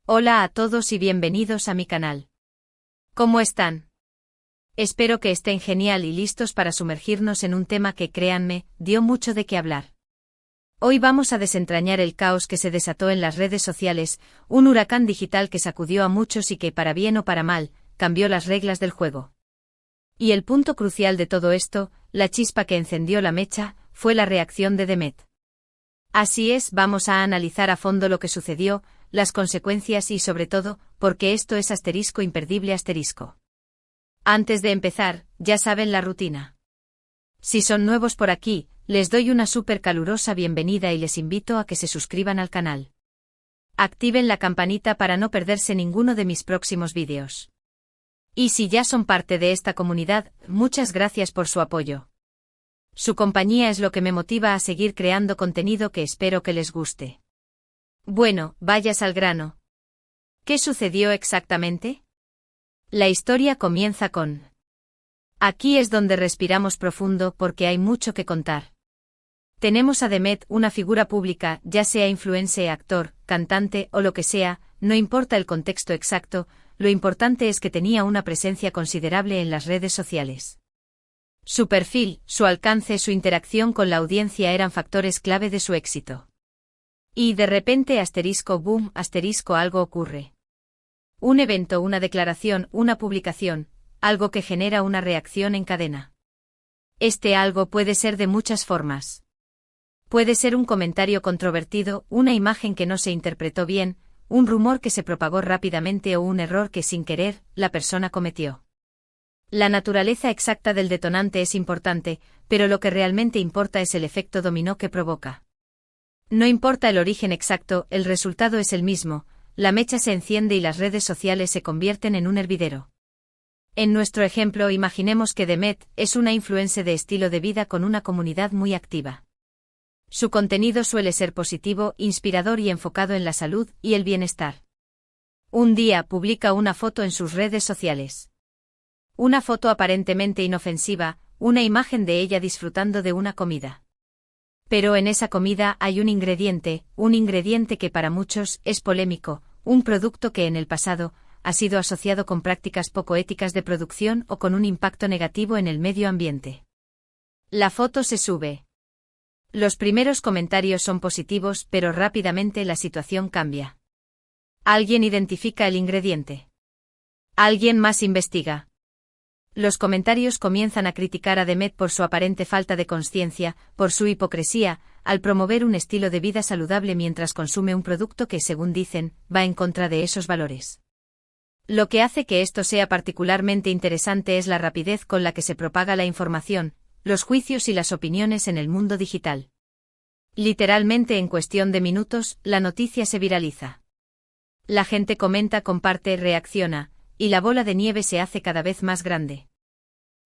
Hola a todos y bienvenidos a mi canal. ¿Cómo están? Espero que estén genial y listos para sumergirnos en un tema que, créanme, dio mucho de qué hablar. Hoy vamos a desentrañar el caos que se desató en las redes sociales, un huracán digital que sacudió a muchos y que, para bien o para mal, cambió las reglas del juego. Y el punto crucial de todo esto, la chispa que encendió la mecha, fue la reacción de Demet. Así es, vamos a analizar a fondo lo que sucedió, las consecuencias y sobre todo, porque esto es imperdible. Antes de empezar, ya saben la rutina. Si son nuevos por aquí, les doy una súper calurosa bienvenida y les invito a que se suscriban al canal. Activen la campanita para no perderse ninguno de mis próximos vídeos. Y si ya son parte de esta comunidad, muchas gracias por su apoyo. Su compañía es lo que me motiva a seguir creando contenido que espero que les guste. Bueno, vayas al grano. ¿Qué sucedió exactamente? La historia comienza con... Aquí es donde respiramos profundo porque hay mucho que contar. Tenemos a Demet, una figura pública, ya sea influencer, actor, cantante o lo que sea, no importa el contexto exacto, lo importante es que tenía una presencia considerable en las redes sociales. Su perfil, su alcance, su interacción con la audiencia eran factores clave de su éxito. Y de repente *boom*, algo ocurre. Un evento, una declaración, una publicación, algo que genera una reacción en cadena. Este algo puede ser de muchas formas. Puede ser un comentario controvertido, una imagen que no se interpretó bien, un rumor que se propagó rápidamente o un error que sin querer, la persona cometió. La naturaleza exacta del detonante es importante, pero lo que realmente importa es el efecto dominó que provoca. No importa el origen exacto, el resultado es el mismo, la mecha se enciende y las redes sociales se convierten en un hervidero. En nuestro ejemplo, imaginemos que Demet es una influencer de estilo de vida con una comunidad muy activa. Su contenido suele ser positivo, inspirador y enfocado en la salud y el bienestar. Un día publica una foto en sus redes sociales. Una foto aparentemente inofensiva, una imagen de ella disfrutando de una comida. Pero en esa comida hay un ingrediente que para muchos es polémico, un producto que en el pasado ha sido asociado con prácticas poco éticas de producción o con un impacto negativo en el medio ambiente. La foto se sube. Los primeros comentarios son positivos, pero rápidamente la situación cambia. Alguien identifica el ingrediente. Alguien más investiga. Los comentarios comienzan a criticar a Demet por su aparente falta de conciencia, por su hipocresía, al promover un estilo de vida saludable mientras consume un producto que, según dicen, va en contra de esos valores. Lo que hace que esto sea particularmente interesante es la rapidez con la que se propaga la información, los juicios y las opiniones en el mundo digital. Literalmente en cuestión de minutos, la noticia se viraliza. La gente comenta, comparte, reacciona, y la bola de nieve se hace cada vez más grande.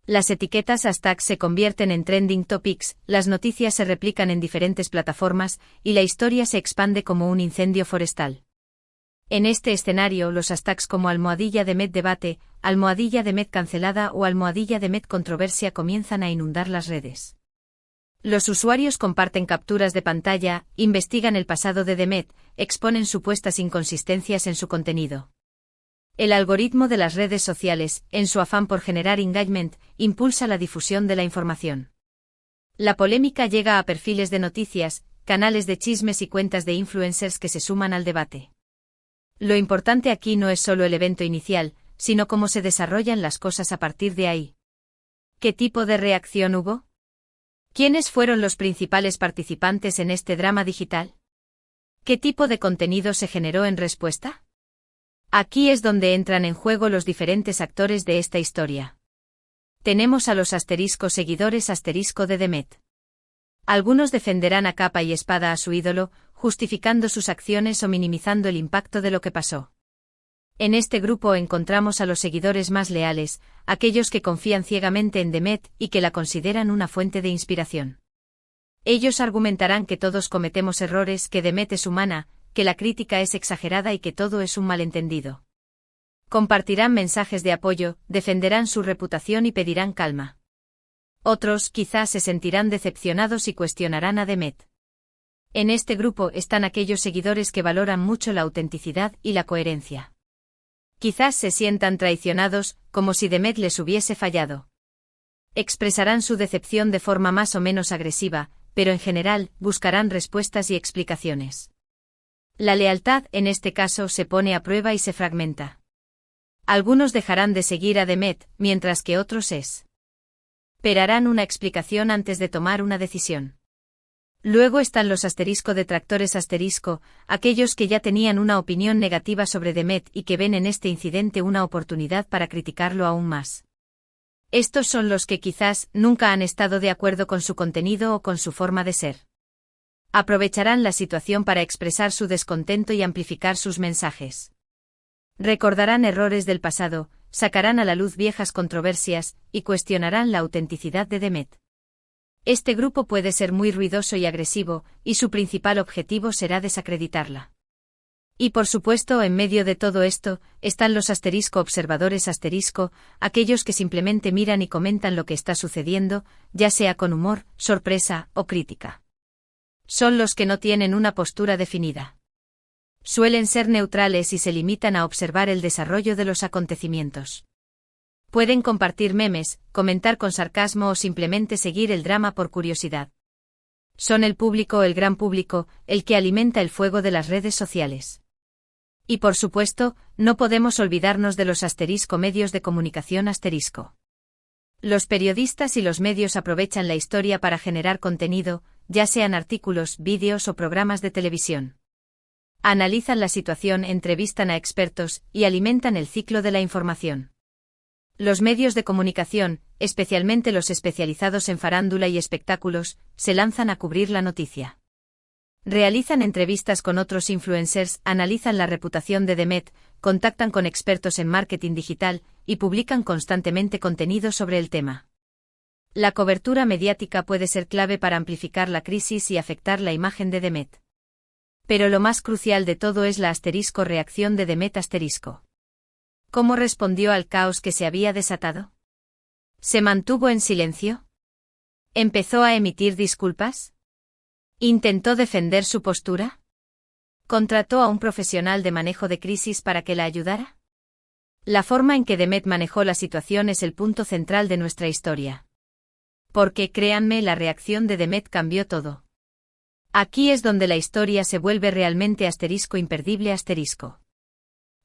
Las etiquetas hashtags se convierten en trending topics, las noticias se replican en diferentes plataformas, y la historia se expande como un incendio forestal. En este escenario, los hashtags como #Demet debate, #Demet cancelada o #Demet controversia comienzan a inundar las redes. Los usuarios comparten capturas de pantalla, investigan el pasado de Demet, exponen supuestas inconsistencias en su contenido. El algoritmo de las redes sociales, en su afán por generar engagement, impulsa la difusión de la información. La polémica llega a perfiles de noticias, canales de chismes y cuentas de influencers que se suman al debate. Lo importante aquí no es solo el evento inicial, sino cómo se desarrollan las cosas a partir de ahí. ¿Qué tipo de reacción hubo? ¿Quiénes fueron los principales participantes en este drama digital? ¿Qué tipo de contenido se generó en respuesta? Aquí es donde entran en juego los diferentes actores de esta historia. Tenemos a los seguidores de Demet. Algunos defenderán a capa y espada a su ídolo, justificando sus acciones o minimizando el impacto de lo que pasó. En este grupo encontramos a los seguidores más leales, aquellos que confían ciegamente en Demet y que la consideran una fuente de inspiración. Ellos argumentarán que todos cometemos errores, que Demet es humana, que la crítica es exagerada y que todo es un malentendido. Compartirán mensajes de apoyo, defenderán su reputación y pedirán calma. Otros, quizás, se sentirán decepcionados y cuestionarán a Demet. En este grupo están aquellos seguidores que valoran mucho la autenticidad y la coherencia. Quizás se sientan traicionados, como si Demet les hubiese fallado. Expresarán su decepción de forma más o menos agresiva, pero en general buscarán respuestas y explicaciones. La lealtad en este caso se pone a prueba y se fragmenta. Algunos dejarán de seguir a Demet, mientras que otros esperarán una explicación antes de tomar una decisión. Luego están los detractores aquellos que ya tenían una opinión negativa sobre Demet y que ven en este incidente una oportunidad para criticarlo aún más. Estos son los que quizás nunca han estado de acuerdo con su contenido o con su forma de ser. Aprovecharán la situación para expresar su descontento y amplificar sus mensajes. Recordarán errores del pasado, sacarán a la luz viejas controversias, y cuestionarán la autenticidad de Demet. Este grupo puede ser muy ruidoso y agresivo, y su principal objetivo será desacreditarla. Y por supuesto, en medio de todo esto, están los observadores aquellos que simplemente miran y comentan lo que está sucediendo, ya sea con humor, sorpresa o crítica. Son los que no tienen una postura definida. Suelen ser neutrales y se limitan a observar el desarrollo de los acontecimientos. Pueden compartir memes, comentar con sarcasmo o simplemente seguir el drama por curiosidad. Son el gran público, el que alimenta el fuego de las redes sociales. Y por supuesto, no podemos olvidarnos de los medios de comunicación . Los periodistas y los medios aprovechan la historia para generar contenido, ya sean artículos, vídeos o programas de televisión. Analizan la situación, entrevistan a expertos y alimentan el ciclo de la información. Los medios de comunicación, especialmente los especializados en farándula y espectáculos, se lanzan a cubrir la noticia. Realizan entrevistas con otros influencers, analizan la reputación de Demet, contactan con expertos en marketing digital y publican constantemente contenido sobre el tema. La cobertura mediática puede ser clave para amplificar la crisis y afectar la imagen de Demet. Pero lo más crucial de todo es la reacción de Demet . ¿Cómo respondió al caos que se había desatado? ¿Se mantuvo en silencio? ¿Empezó a emitir disculpas? ¿Intentó defender su postura? ¿Contrató a un profesional de manejo de crisis para que la ayudara? La forma en que Demet manejó la situación es el punto central de nuestra historia. Porque, créanme, la reacción de Demet cambió todo. Aquí es donde la historia se vuelve realmente imperdible .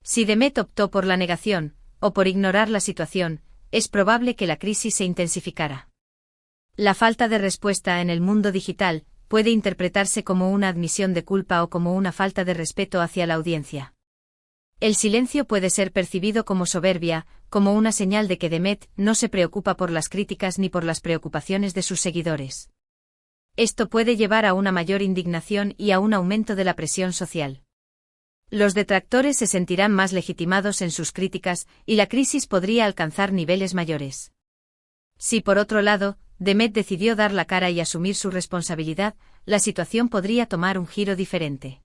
Si Demet optó por la negación, o por ignorar la situación, es probable que la crisis se intensificara. La falta de respuesta en el mundo digital puede interpretarse como una admisión de culpa o como una falta de respeto hacia la audiencia. El silencio puede ser percibido como soberbia, como una señal de que Demet no se preocupa por las críticas ni por las preocupaciones de sus seguidores. Esto puede llevar a una mayor indignación y a un aumento de la presión social. Los detractores se sentirán más legitimados en sus críticas y la crisis podría alcanzar niveles mayores. Si por otro lado, Demet decidió dar la cara y asumir su responsabilidad, la situación podría tomar un giro diferente.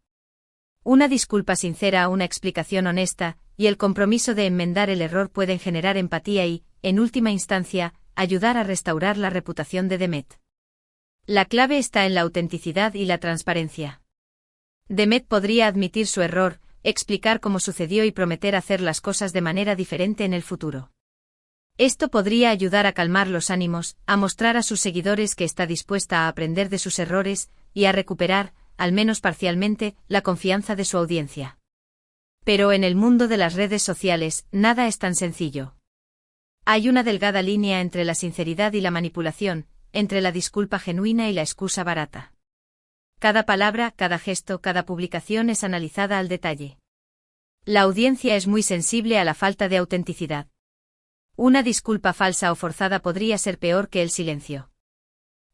Una disculpa sincera, una explicación honesta, y el compromiso de enmendar el error pueden generar empatía y, en última instancia, ayudar a restaurar la reputación de Demet. La clave está en la autenticidad y la transparencia. Demet podría admitir su error, explicar cómo sucedió y prometer hacer las cosas de manera diferente en el futuro. Esto podría ayudar a calmar los ánimos, a mostrar a sus seguidores que está dispuesta a aprender de sus errores y a recuperar, al menos parcialmente, la confianza de su audiencia. Pero en el mundo de las redes sociales, nada es tan sencillo. Hay una delgada línea entre la sinceridad y la manipulación, entre la disculpa genuina y la excusa barata. Cada palabra, cada gesto, cada publicación es analizada al detalle. La audiencia es muy sensible a la falta de autenticidad. Una disculpa falsa o forzada podría ser peor que el silencio.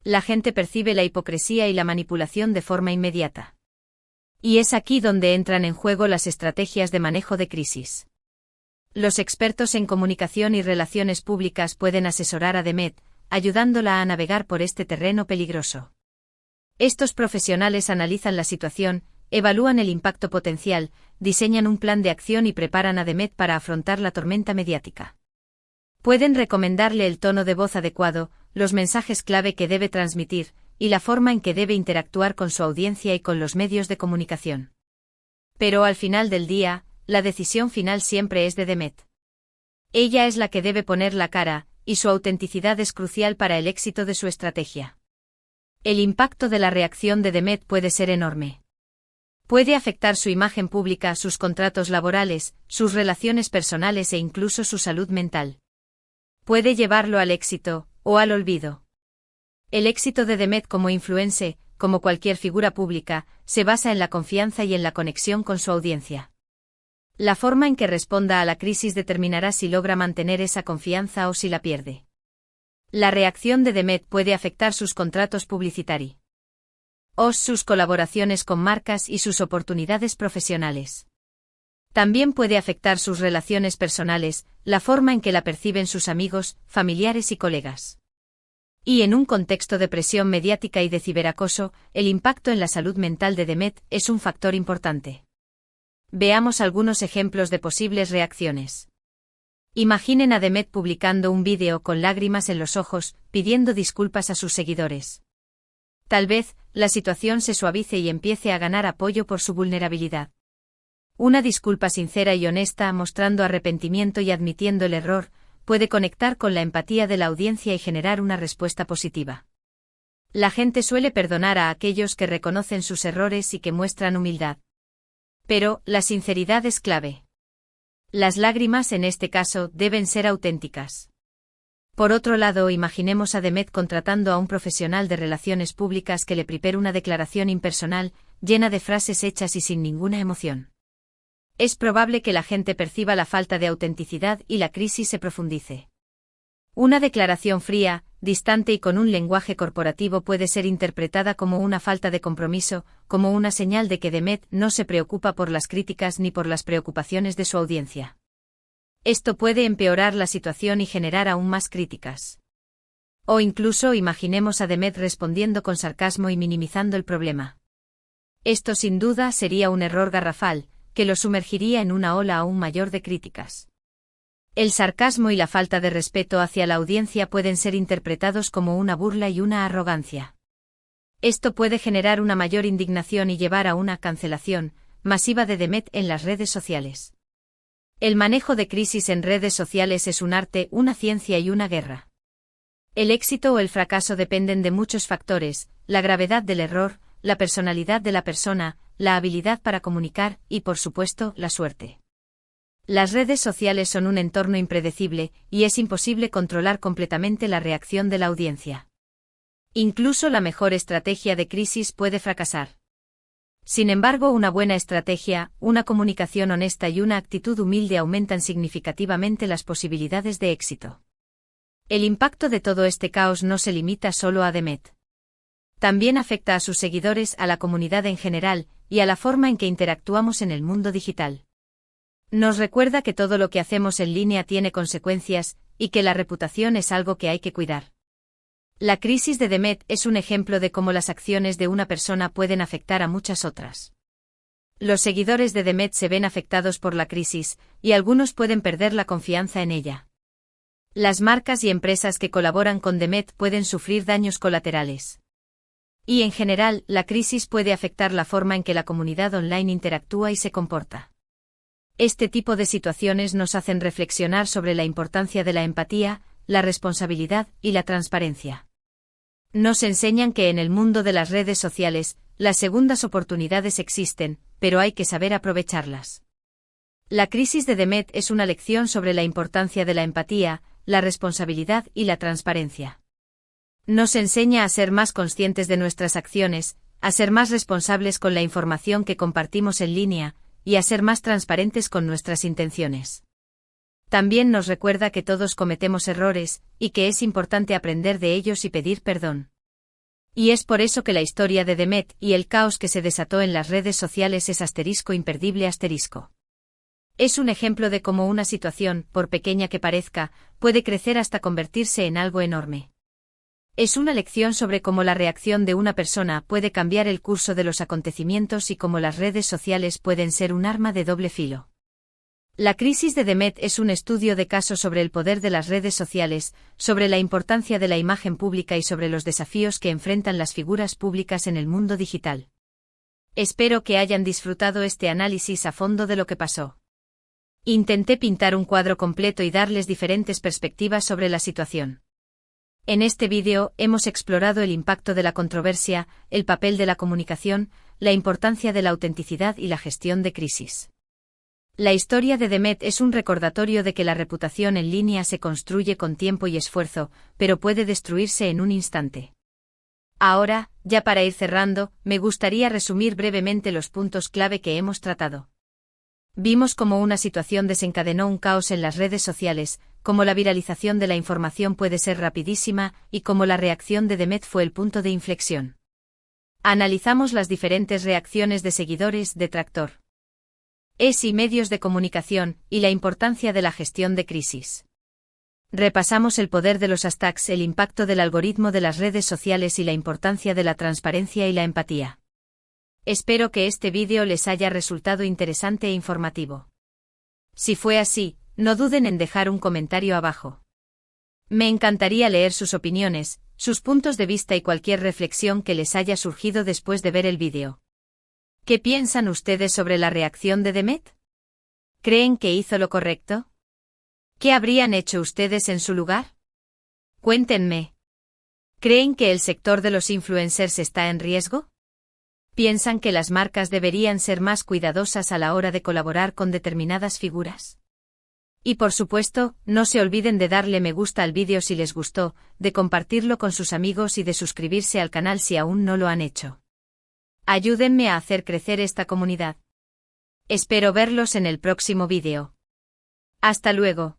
La gente percibe la hipocresía y la manipulación de forma inmediata. Y es aquí donde entran en juego las estrategias de manejo de crisis. Los expertos en comunicación y relaciones públicas pueden asesorar a Demet, ayudándola a navegar por este terreno peligroso. Estos profesionales analizan la situación, evalúan el impacto potencial, diseñan un plan de acción y preparan a Demet para afrontar la tormenta mediática. Pueden recomendarle el tono de voz adecuado, los mensajes clave que debe transmitir, y la forma en que debe interactuar con su audiencia y con los medios de comunicación. Pero al final del día, la decisión final siempre es de Demet. Ella es la que debe poner la cara, y su autenticidad es crucial para el éxito de su estrategia. El impacto de la reacción de Demet puede ser enorme. Puede afectar su imagen pública, sus contratos laborales, sus relaciones personales e incluso su salud mental. Puede llevarlo al éxito, o al olvido. El éxito de Demet como influencer, como cualquier figura pública, se basa en la confianza y en la conexión con su audiencia. La forma en que responda a la crisis determinará si logra mantener esa confianza o si la pierde. La reacción de Demet puede afectar sus contratos publicitarios, sus colaboraciones con marcas y sus oportunidades profesionales. También puede afectar sus relaciones personales, la forma en que la perciben sus amigos, familiares y colegas. Y en un contexto de presión mediática y de ciberacoso, el impacto en la salud mental de Demet es un factor importante. Veamos algunos ejemplos de posibles reacciones. Imaginen a Demet publicando un vídeo con lágrimas en los ojos, pidiendo disculpas a sus seguidores. Tal vez, la situación se suavice y empiece a ganar apoyo por su vulnerabilidad. Una disculpa sincera y honesta, mostrando arrepentimiento y admitiendo el error, puede conectar con la empatía de la audiencia y generar una respuesta positiva. La gente suele perdonar a aquellos que reconocen sus errores y que muestran humildad. Pero, la sinceridad es clave. Las lágrimas en este caso deben ser auténticas. Por otro lado, imaginemos a Demet contratando a un profesional de relaciones públicas que le prepare una declaración impersonal, llena de frases hechas y sin ninguna emoción. Es probable que la gente perciba la falta de autenticidad y la crisis se profundice. Una declaración fría, distante y con un lenguaje corporativo puede ser interpretada como una falta de compromiso, como una señal de que Demet no se preocupa por las críticas ni por las preocupaciones de su audiencia. Esto puede empeorar la situación y generar aún más críticas. O incluso imaginemos a Demet respondiendo con sarcasmo y minimizando el problema. Esto sin duda sería un error garrafal, que lo sumergiría en una ola aún mayor de críticas. El sarcasmo y la falta de respeto hacia la audiencia pueden ser interpretados como una burla y una arrogancia. Esto puede generar una mayor indignación y llevar a una cancelación masiva de Demet en las redes sociales. El manejo de crisis en redes sociales es un arte, una ciencia y una guerra. El éxito o el fracaso dependen de muchos factores: la gravedad del error, la personalidad de la persona, la habilidad para comunicar y, por supuesto, la suerte. Las redes sociales son un entorno impredecible, y es imposible controlar completamente la reacción de la audiencia. Incluso la mejor estrategia de crisis puede fracasar. Sin embargo, una buena estrategia, una comunicación honesta y una actitud humilde aumentan significativamente las posibilidades de éxito. El impacto de todo este caos no se limita solo a Demet. También afecta a sus seguidores, a la comunidad en general, y a la forma en que interactuamos en el mundo digital. Nos recuerda que todo lo que hacemos en línea tiene consecuencias, y que la reputación es algo que hay que cuidar. La crisis de Demet es un ejemplo de cómo las acciones de una persona pueden afectar a muchas otras. Los seguidores de Demet se ven afectados por la crisis, y algunos pueden perder la confianza en ella. Las marcas y empresas que colaboran con Demet pueden sufrir daños colaterales. Y en general, la crisis puede afectar la forma en que la comunidad online interactúa y se comporta. Este tipo de situaciones nos hacen reflexionar sobre la importancia de la empatía, la responsabilidad y la transparencia. Nos enseñan que en el mundo de las redes sociales, las segundas oportunidades existen, pero hay que saber aprovecharlas. La crisis de Demet es una lección sobre la importancia de la empatía, la responsabilidad y la transparencia. Nos enseña a ser más conscientes de nuestras acciones, a ser más responsables con la información que compartimos en línea, y a ser más transparentes con nuestras intenciones. También nos recuerda que todos cometemos errores, y que es importante aprender de ellos y pedir perdón. Y es por eso que la historia de Demet y el caos que se desató en las redes sociales es imperdible. Es un ejemplo de cómo una situación, por pequeña que parezca, puede crecer hasta convertirse en algo enorme. Es una lección sobre cómo la reacción de una persona puede cambiar el curso de los acontecimientos y cómo las redes sociales pueden ser un arma de doble filo. La crisis de Demet es un estudio de caso sobre el poder de las redes sociales, sobre la importancia de la imagen pública y sobre los desafíos que enfrentan las figuras públicas en el mundo digital. Espero que hayan disfrutado este análisis a fondo de lo que pasó. Intenté pintar un cuadro completo y darles diferentes perspectivas sobre la situación. En este vídeo hemos explorado el impacto de la controversia, el papel de la comunicación, la importancia de la autenticidad y la gestión de crisis. La historia de Demet es un recordatorio de que la reputación en línea se construye con tiempo y esfuerzo, pero puede destruirse en un instante. Ahora, ya para ir cerrando, me gustaría resumir brevemente los puntos clave que hemos tratado. Vimos cómo una situación desencadenó un caos en las redes sociales, cómo la viralización de la información puede ser rapidísima y cómo la reacción de Demet fue el punto de inflexión. Analizamos las diferentes reacciones de seguidores, detractor, y medios de comunicación, y la importancia de la gestión de crisis. Repasamos el poder de los hashtags, el impacto del algoritmo de las redes sociales y la importancia de la transparencia y la empatía. Espero que este vídeo les haya resultado interesante e informativo. Si fue así, no duden en dejar un comentario abajo. Me encantaría leer sus opiniones, sus puntos de vista y cualquier reflexión que les haya surgido después de ver el vídeo. ¿Qué piensan ustedes sobre la reacción de Demet? ¿Creen que hizo lo correcto? ¿Qué habrían hecho ustedes en su lugar? Cuéntenme. ¿Creen que el sector de los influencers está en riesgo? ¿Piensan que las marcas deberían ser más cuidadosas a la hora de colaborar con determinadas figuras? Y por supuesto, no se olviden de darle me gusta al vídeo si les gustó, de compartirlo con sus amigos y de suscribirse al canal si aún no lo han hecho. Ayúdenme a hacer crecer esta comunidad. Espero verlos en el próximo vídeo. Hasta luego.